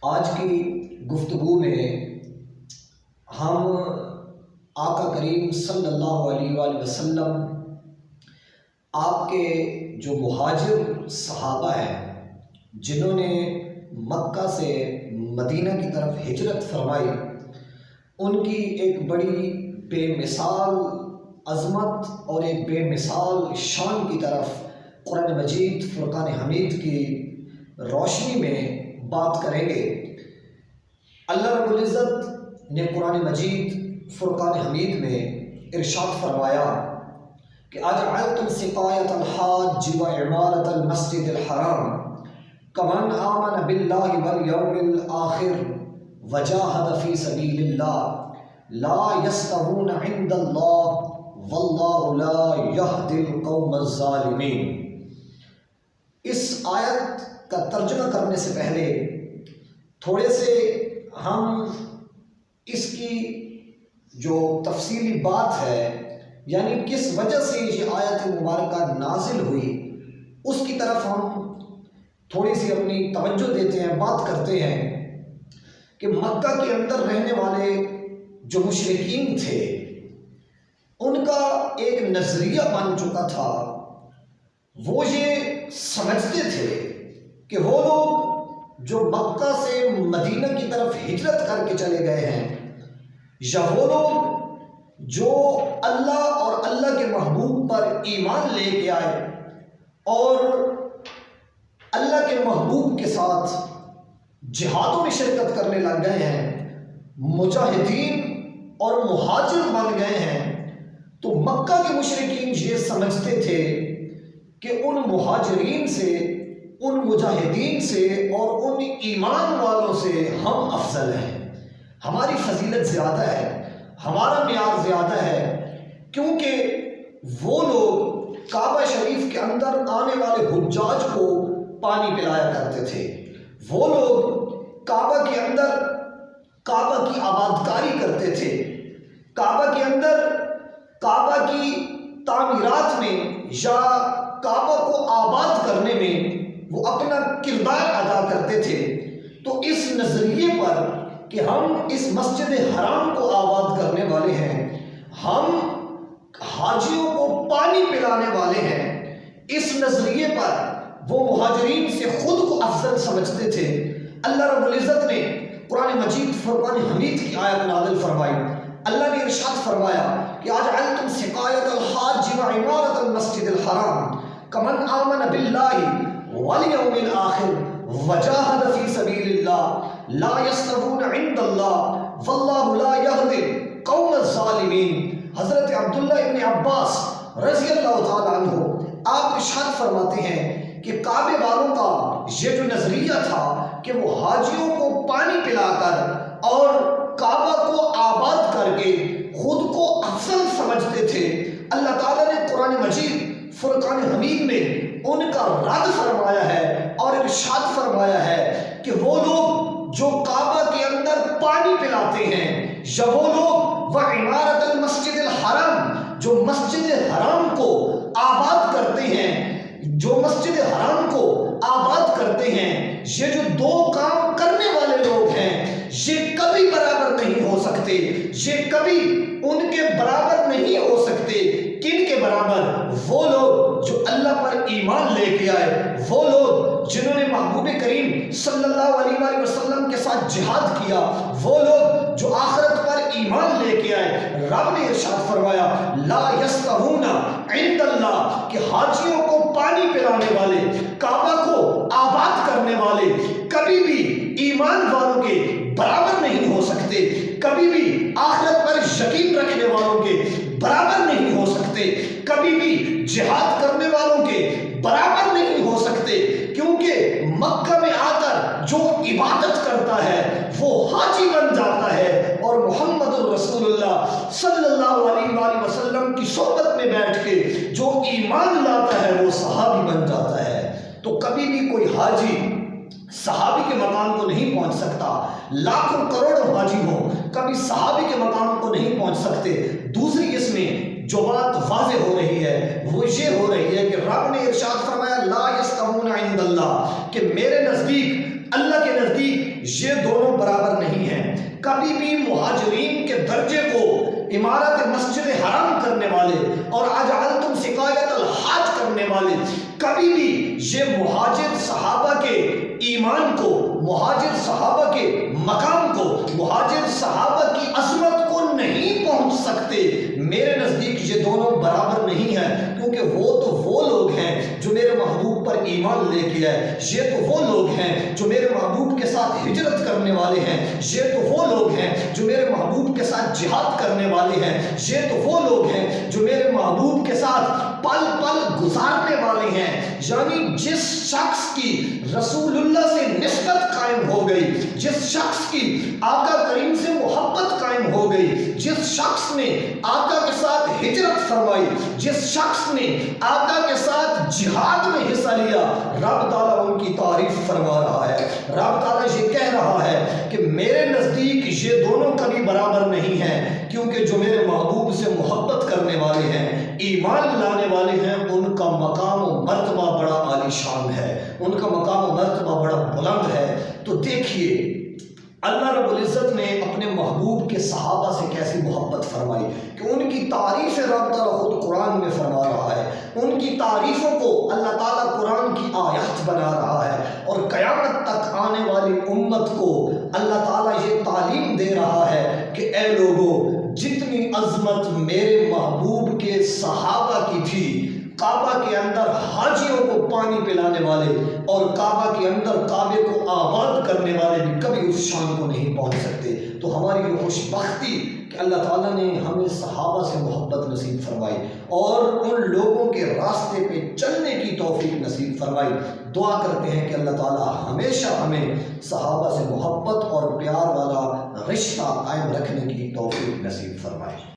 آج کی گفتگو میں ہم آقا کریم صلی اللہ علیہ وآلہ وسلم آپ کے جو مہاجر صحابہ ہیں جنہوں نے مکہ سے مدینہ کی طرف ہجرت فرمائی، ان کی ایک بڑی بے مثال عظمت اور ایک بے مثال شان کی طرف قرآن مجید فرقان حمید کی روشنی میں بات کریں گے۔ اللہ رب العزت نے قرآن مجید فرقان حمید میں ارشاد فرمایا کہ اجعلتم سقایۃ الحاج وعمارۃ المسجد الحرام کمن آمن باللہ والیوم الآخر وجاہد فی سبیل اللہ لا یستوون عند اللہ واللہ لا یہدی القوم الظالمین۔ اس آیت کا ترجمہ کرنے سے پہلے تھوڑے سے ہم اس کی جو تفصیلی بات ہے، یعنی کس وجہ سے یہ آیت مبارکہ نازل ہوئی، اس کی طرف ہم تھوڑی سی اپنی توجہ دیتے ہیں، بات کرتے ہیں کہ مکہ کے اندر رہنے والے جو مشرکین تھے ان کا ایک نظریہ بن چکا تھا۔ وہ یہ سمجھتے تھے کہ وہ لوگ جو مکہ سے مدینہ کی طرف ہجرت کر کے چلے گئے ہیں، یا وہ لوگ جو اللہ اور اللہ کے محبوب پر ایمان لے کے آئے اور اللہ کے محبوب کے ساتھ جہادوں میں شرکت کرنے لگ گئے ہیں، مجاہدین اور مہاجر بن گئے ہیں، تو مکہ کے مشرکین یہ سمجھتے تھے کہ ان مہاجرین سے، ان مجاہدین سے اور ان ایمان والوں سے ہم افضل ہیں، ہماری فضیلت زیادہ ہے، ہمارا معیار زیادہ ہے، کیونکہ وہ لوگ کعبہ شریف کے اندر آنے والے حجاج کو پانی پلایا کرتے تھے، وہ لوگ کعبہ کے اندر کعبہ کی آبادکاری کرتے تھے، کعبہ کے اندر کعبہ کی تعمیرات میں یا کعبہ کو آباد کرنے میں وہ اپنا کردار ادا کرتے تھے۔ تو اس نظریے پر کہ ہم اس مسجد حرام کو آباد کرنے والے ہیں، ہم حاجیوں کو پانی پلانے والے ہیں، اس نظریے پر وہ مہاجرین سے خود کو افضل سمجھتے تھے۔ اللہ رب العزت نے قرآن مجید فرقان حمید کی آیت نازل فرمائی۔ اللہ نے ارشاد فرمایا کہ اجعلتم سقایۃ الحاج وعمارۃ المسجد الحرام کمن آمن باللہ والیوم الآخر وجاہد فی سبیل اللہ لا یستوون عند اللہ واللہ لا یہدی القوم الظالمین۔ حضرت عبداللہ ابن عباس رضی اللہ تعالیٰ عنہ آپ ارشاد فرماتے ہیں کہ کعبے والوں کا یہ جو نظریہ تھا کہ وہ حاجیوں کو پانی پلا کر اور کعبہ کو آباد کر کے خود کو افضل سمجھتے تھے، اللہ تعالیٰ نے قرآن مجید فرقان حمید میں ان کا رد فرمایا ہے اور ارشاد فرمایا ہے کہ وہ لوگ جو کعبہ کے اندر پانی پلاتے ہیں، یا وہ لوگ وعمارۃ المسجد الحرام جو مسجد حرام کو آباد کرتے ہیں، جو مسجد حرام کو آباد کرتے ہیں، یہ جو دو کام کرنے والے لوگ ہیں یہ کبھی برابر نہیں ہو سکتے، یہ کبھی ان کے برابر نہیں ہو سکتے۔ کن کے برابر؟ وہ لوگ جو اللہ پر ایمان لے کے آئے، وہ لوگ جنہوں نے محبوب کریم صلی اللہ علیہ وآلہ وسلم کے ساتھ جہاد کیا، وہ لوگ جو آخرت پر ایمان لے کے آئے۔ رب نے ارشاد فرمایا لا یستوون عند اللہ کہ حاجیوں کو پانی پلانے والے، کعبہ کو آباد کرنے والے کبھی بھی ایمان والوں کے برابر نہیں ہو سکتے، کبھی بھی آخرت پر یقین رکھنے والوں کے برابر نہیں ہو سکتے، کبھی بھی جہاد کرنے والوں کے برابر نہیں ہو سکتے، کیونکہ مکہ میں آ کر جو عبادت کرتا ہے وہ حاجی بن جاتا ہے، اور محمد الرسول اللہ صلی اللہ علیہ وآلہ وسلم کی صحبت میں بیٹھ کے جو ایمان لاتا ہے وہ صحابی بن جاتا ہے۔ تو کبھی بھی کوئی حاجی صحابی کے مقام کو نہیں پہنچ سکتا، لاکھوں کروڑوں حاجی ہوں کبھی صحابی کے مقام کو نہیں پہنچ سکتے۔ دوسری اس میں جو بات واضح ہو رہی ہے وہ یہ ہو رہی ہے کہ رب نے ارشاد فرمایا لا یستوون عند اللہ کہ میرے نزدیک، اللہ کے نزدیک یہ دونوں برابر نہیں ہیں۔ کبھی بھی مہاجرین کے درجے کو عمارت مسجد حرام کرنے والے اور اجعلتم سقایۃ الحاج کرنے والے کبھی بھی یہ مہاجر صحابہ کے ایمان کو، مہاجر صحابہ کے مقام کو، مہاجر صحابہ کی عظمت کو نہیں پہنچ سکتے۔ میرے نزدیک یہ دونوں برابر نہیں ہیں، کیونکہ وہ تو وہ لوگ ہیں جو میرے محبوب پر ایمان لے کے آئے، یہ تو وہ لوگ ہیں جو میرے محبوب کے ساتھ ہجرت کرنے والے ہیں، یہ تو وہ لوگ ہیں جو میرے محبوب کے ساتھ جہاد کرنے والے ہیں، یہ تو وہ لوگ ہیں جو میرے محبوب کے ساتھ پل پل گزارنے والے ہیں۔ یعنی جس شخص کی رسول اللہ سے نسبت قائم ہو گئی، جس شخص کی آقا کریم سے محبت قائم ہو گئی، جس شخص نے آقا کے ساتھ ہجرت فرمائی، جس شخص نے آقا کے ساتھ جہاد میں حصہ لیا، رب تعالیٰ ان کی تعریف فرما رہا ہے۔ رب تعالیٰ یہ کہہ رہا ہے کہ میرے نزدیک یہ دونوں کبھی برابر نہیں ہیں، کیونکہ جو میرے محبوب سے محبت کرنے والے ہیں، ایمان لانے والے ہیں، ان کا مقام و مرتبہ بڑا عالی شان ہے، ان کا مقام و مرتبہ بڑا بلند ہے۔ تو دیکھیے اللہ رب العزت نے اپنے محبوب کے صحابہ سے کیسی محبت فرمائی کہ ان کی تعریف رب تعالیٰ خود قرآن میں فرما رہا ہے، ان کی تعریفوں کو اللہ تعالیٰ قرآن کی آیات بنا رہا ہے، اور قیامت تک آنے والی امت کو اللہ تعالیٰ یہ تعلیم دے رہا ہے کہ اے لوگوں، جتنی عظمت میرے محبوب کے صحابہ کی تھی، کعبہ کے اندر حاجیوں کو پانی پلانے والے اور کعبہ کے اندر کعبے کو آباد کرنے والے بھی کبھی اس شان کو نہیں پہنچ سکتے۔ تو ہماری یہ خوش بختی کہ اللہ تعالیٰ نے ہمیں صحابہ سے محبت نصیب فرمائی اور ان لوگوں کے راستے پہ چلنے کی توفیق نصیب فرمائی۔ دعا کرتے ہیں کہ اللہ تعالیٰ ہمیشہ ہمیں صحابہ سے محبت اور پیار والا رشتہ قائم رکھنے کی توفیق نصیب فرمائے۔